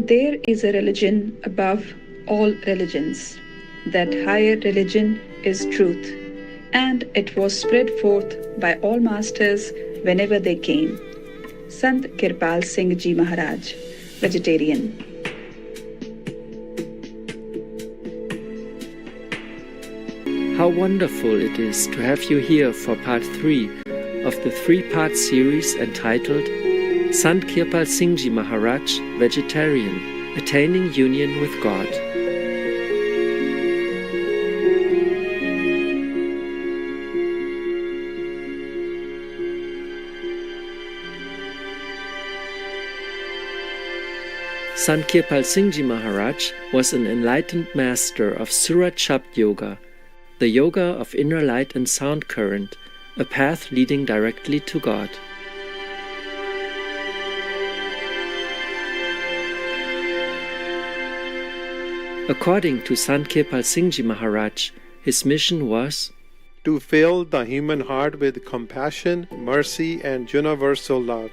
there is a religion above all religions. That higher religion is truth, and it was spread forth by all masters whenever they came. Sant Kirpal Singh Ji Maharaj, vegetarian. How wonderful it is to have you here for part 3 of the 3-part series entitled Sant Kirpal Singh Ji Maharaj, Vegetarian, Attaining Union with God. Sant Kirpal Singh Ji Maharaj was an enlightened master of Surat Shabd Yoga, the yoga of inner light and sound current, a path leading directly to God. According to Sant Kirpal Singh Ji Maharaj, his mission was to fill the human heart with compassion, mercy, and universal love,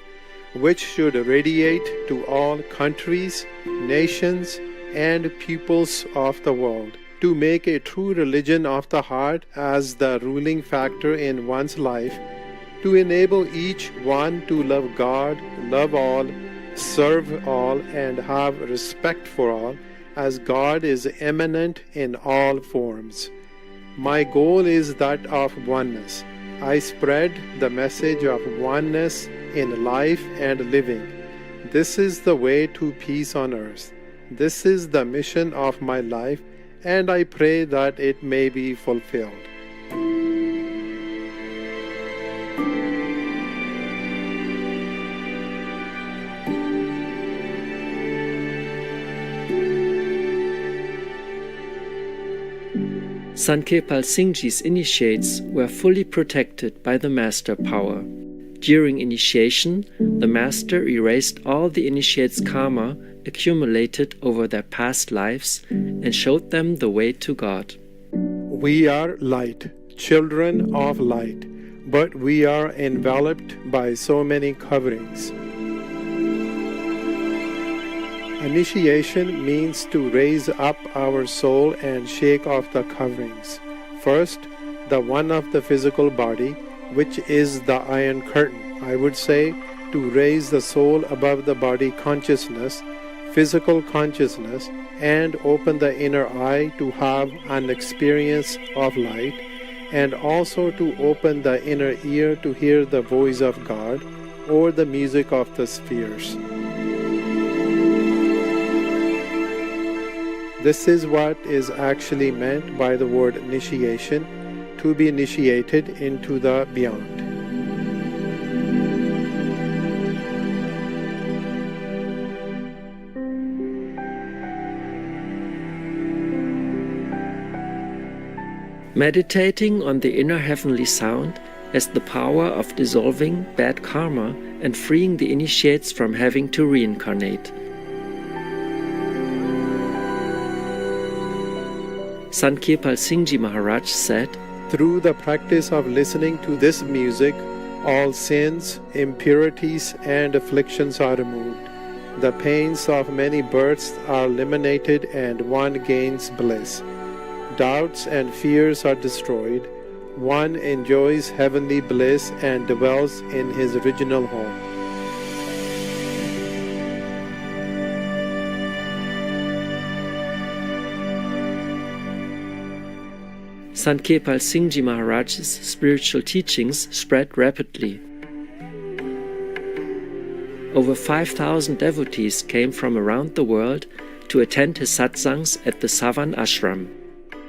which should radiate to all countries, nations, and peoples of the world, to make a true religion of the heart as the ruling factor in one's life, to enable each one to love God, love all, serve all, and have respect for all, as God is immanent in all forms. My goal is that of oneness. I spread the message of oneness in life and living. This is the way to peace on earth. This is the mission of my life, and I pray that it may be fulfilled. Sant Kirpal Singh Ji's initiates were fully protected by the Master Power. During initiation, the Master erased all the initiate's karma accumulated over their past lives and showed them the way to God. We are light, children of light, but we are enveloped by so many coverings. Initiation means to raise up our soul and shake off the coverings. First, the one of the physical body, which is the iron curtain. I would say to raise the soul above the body consciousness, physical consciousness, and open the inner eye to have an experience of light, and also to open the inner ear to hear the voice of God or the music of the spheres. This is what is actually meant by the word initiation, to be initiated into the beyond. Meditating on the inner heavenly sound has the power of dissolving bad karma and freeing the initiates from having to reincarnate. Sant Kirpal Singh Ji Maharaj said, "Through the practice of listening to this music, all sins, impurities, and afflictions are removed. The pains of many births are eliminated and one gains bliss. Doubts and fears are destroyed. One enjoys heavenly bliss and dwells in his original home." Sant Kirpal Singh Ji Maharaj's spiritual teachings spread rapidly. Over 5,000 devotees came from around the world to attend his satsangs at the Savan ashram.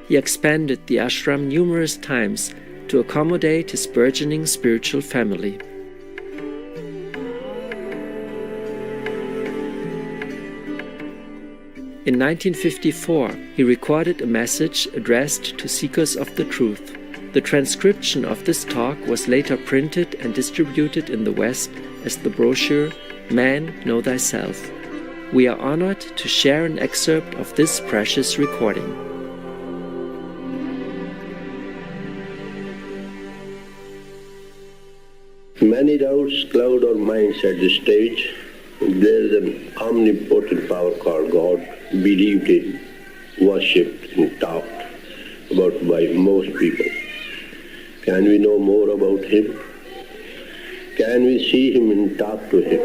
He expanded the ashram numerous times to accommodate his burgeoning spiritual family. In 1954, he recorded a message addressed to seekers of the truth. The transcription of this talk was later printed and distributed in the West as the brochure Man, Know Thyself. We are honored to share an excerpt of this precious recording. Many doubts cloud our minds at this stage. There is an omnipotent power called God, believed in, worshipped and talked about by most people. Can we know more about Him? Can we see Him and talk to Him?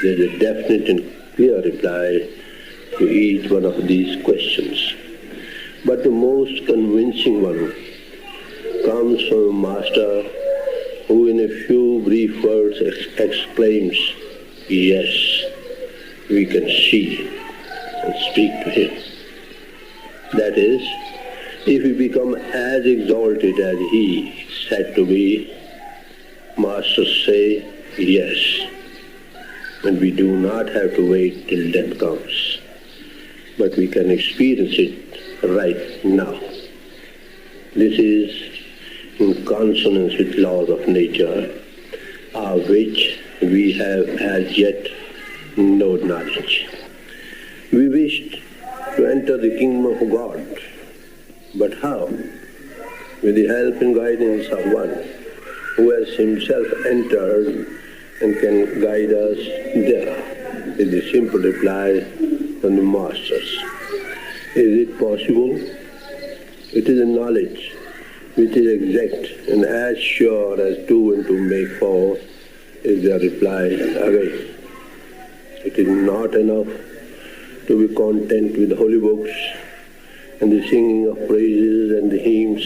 There is a definite and clear reply to each one of these questions. But the most convincing one comes from a master who in a few brief words exclaims, "Yes, we can see and speak to Him." That is, if we become as exalted as He is said to be, masters say yes, and we do not have to wait till death comes, but we can experience it right now. This is in consonance with laws of nature, of which we have as yet no knowledge. We wished to enter the kingdom of God, but how? With the help and guidance of one who has himself entered and can guide us there, is the simple reply from the masters. Is it possible? It is a knowledge which is exact and as sure as 2 and 2 make 4, is their reply again. It is not enough to be content with holy books and the singing of praises and the hymns.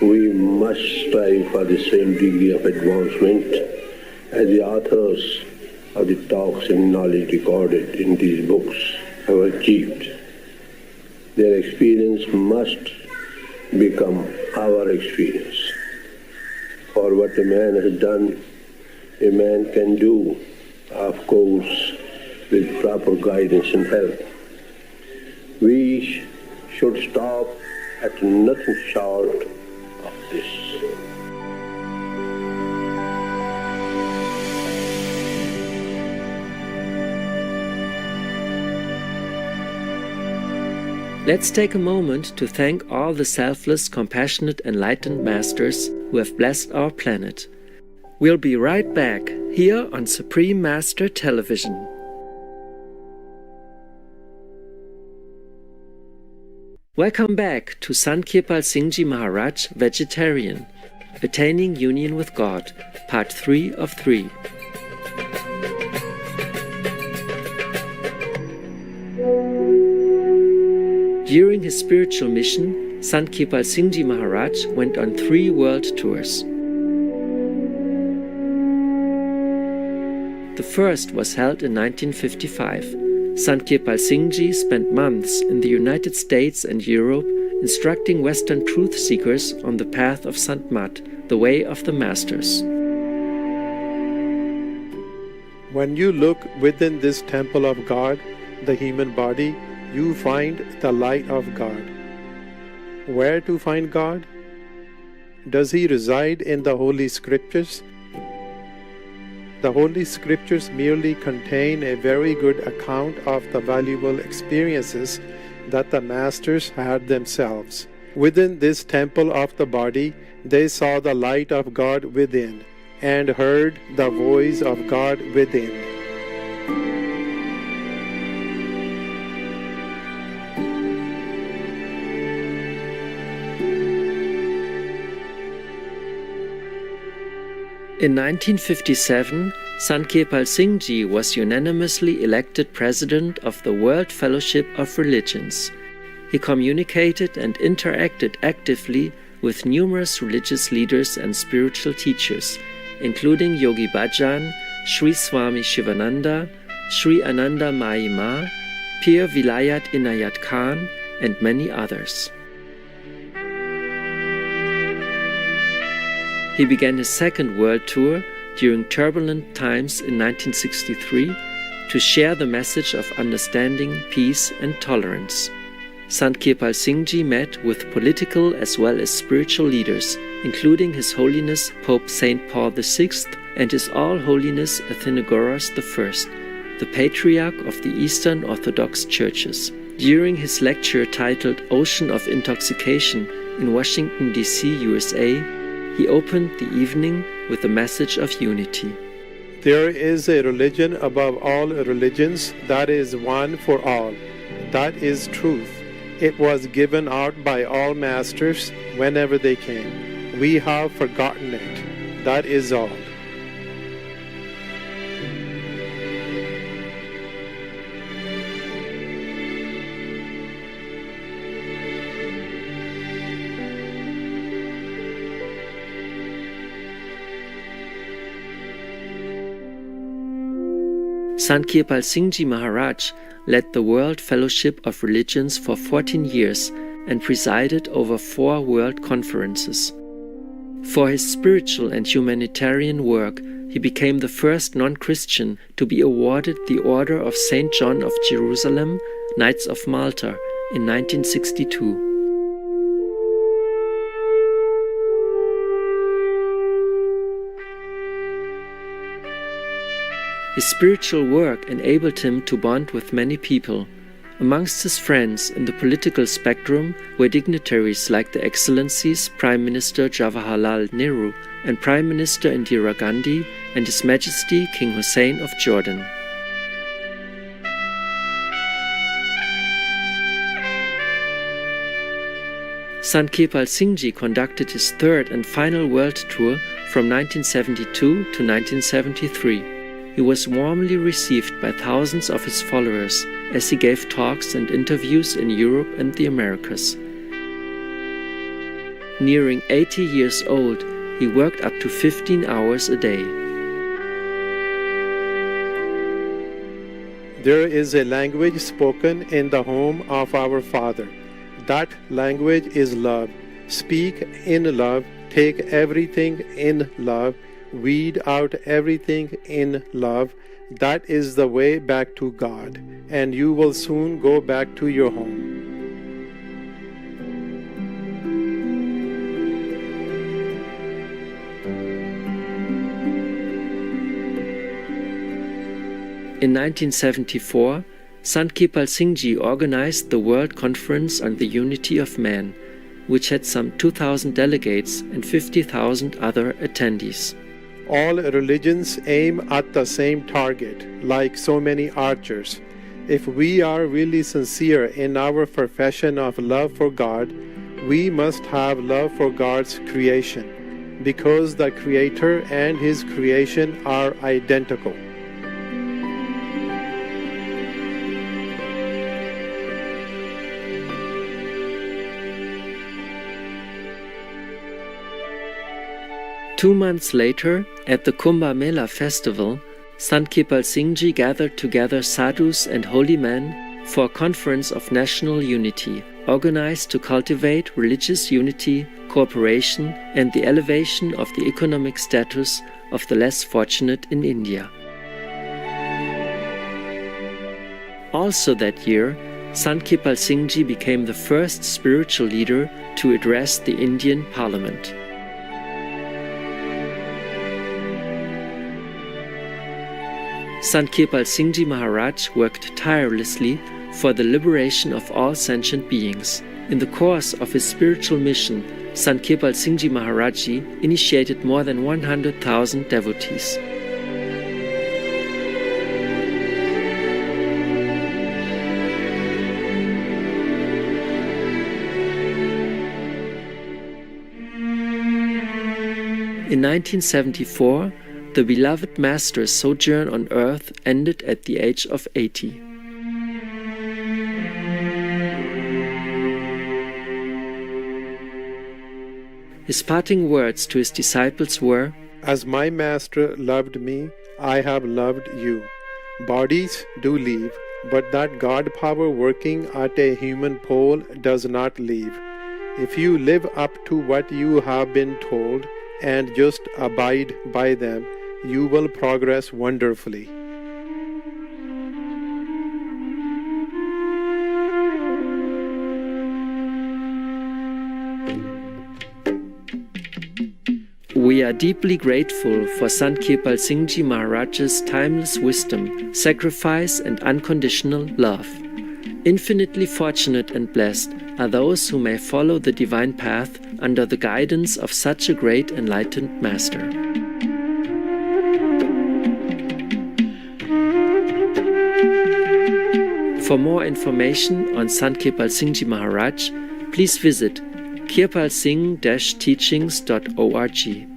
We must strive for the same degree of advancement as the authors of the talks and knowledge recorded in these books have achieved. Their experience must become our experience. For what a man has done, a man can do, of course, with proper guidance and help. We should stop at nothing short of this. Let's take a moment to thank all the selfless, compassionate, enlightened masters who have blessed our planet. We'll be right back here on Supreme Master Television. Welcome back to Sant Kirpal Singh Ji Maharaj, Vegetarian, Attaining Union with God, Part 3 of 3. During his spiritual mission, Sant Kirpal Singh Ji Maharaj went on 3 world tours. The first was held in 1955. Sant Kirpal Singh Ji spent months in the United States and Europe instructing Western truth seekers on the path of Sant Mat, the way of the masters. When you look within this temple of God, the human body, you find the light of God. Where to find God? Does He reside in the Holy Scriptures? The Holy Scriptures merely contain a very good account of the valuable experiences that the Masters had themselves. Within this temple of the body, they saw the light of God within and heard the voice of God within. In 1957, Sant Kirpal Singh Ji was unanimously elected President of the World Fellowship of Religions. He communicated and interacted actively with numerous religious leaders and spiritual teachers, including Yogi Bhajan, Sri Swami Shivananda, Sri Ananda Mai Ma, Pir Vilayat Inayat Khan, and many others. He began his second world tour during turbulent times in 1963 to share the message of understanding, peace and tolerance. Sant Kirpal Singh Ji met with political as well as spiritual leaders, including His Holiness Pope St. Paul VI and His All Holiness Athenagoras I, the Patriarch of the Eastern Orthodox Churches. During his lecture titled Ocean of Intoxication in Washington, D.C., USA, he opened the evening with a message of unity. There is a religion above all religions that is one for all. That is truth. It was given out by all masters whenever they came. We have forgotten it. That is all. Sant Kirpal Singh Ji Maharaj led the World Fellowship of Religions for 14 years and presided over 4 world conferences. For his spiritual and humanitarian work, he became the first non-Christian to be awarded the Order of St. John of Jerusalem, Knights of Malta, in 1962. His spiritual work enabled him to bond with many people. Amongst his friends in the political spectrum were dignitaries like the Excellencies Prime Minister Jawaharlal Nehru and Prime Minister Indira Gandhi and His Majesty King Hussein of Jordan. Sant Kirpal Singh Ji conducted his third and final world tour from 1972 to 1973. He was warmly received by thousands of his followers as he gave talks and interviews in Europe and the Americas. Nearing 80 years old, he worked up to 15 hours a day. There is a language spoken in the home of our Father. That language is love. Speak in love, take everything in love, weed out everything in love. That is the way back to God, and you will soon go back to your home. In 1974, Sant Kirpal Singh Ji organized the World Conference on the Unity of Man, which had some 2,000 delegates and 50,000 other attendees. All religions aim at the same target, like so many archers. If we are really sincere in our profession of love for God, we must have love for God's creation, because the Creator and His creation are identical. Two months later, at the Kumbh Mela festival, Sant Kirpal Singh Ji gathered together sadhus and holy men for a conference of national unity, organized to cultivate religious unity, cooperation, and the elevation of the economic status of the less fortunate in India. Also that year, Sant Kirpal Singh Ji became the first spiritual leader to address the Indian Parliament. Sant Kirpal Singh Ji Maharaj worked tirelessly for the liberation of all sentient beings. In the course of his spiritual mission, Sant Kirpal Singh Ji Maharaj Ji initiated more than 100,000 devotees. In 1974, the beloved Master's sojourn on earth ended at the age of 80. His parting words to his disciples were, "As my Master loved me, I have loved you. Bodies do leave, but that God power working at a human pole does not leave. If you live up to what you have been told and just abide by them, you will progress wonderfully." We are deeply grateful for Sant Kirpal Singh Ji Maharaj's timeless wisdom, sacrifice, and unconditional love. Infinitely fortunate and blessed are those who may follow the divine path under the guidance of such a great enlightened Master. For more information on Sant Kirpal Singh Ji Maharaj, please visit kirpalsingh-teachings.org.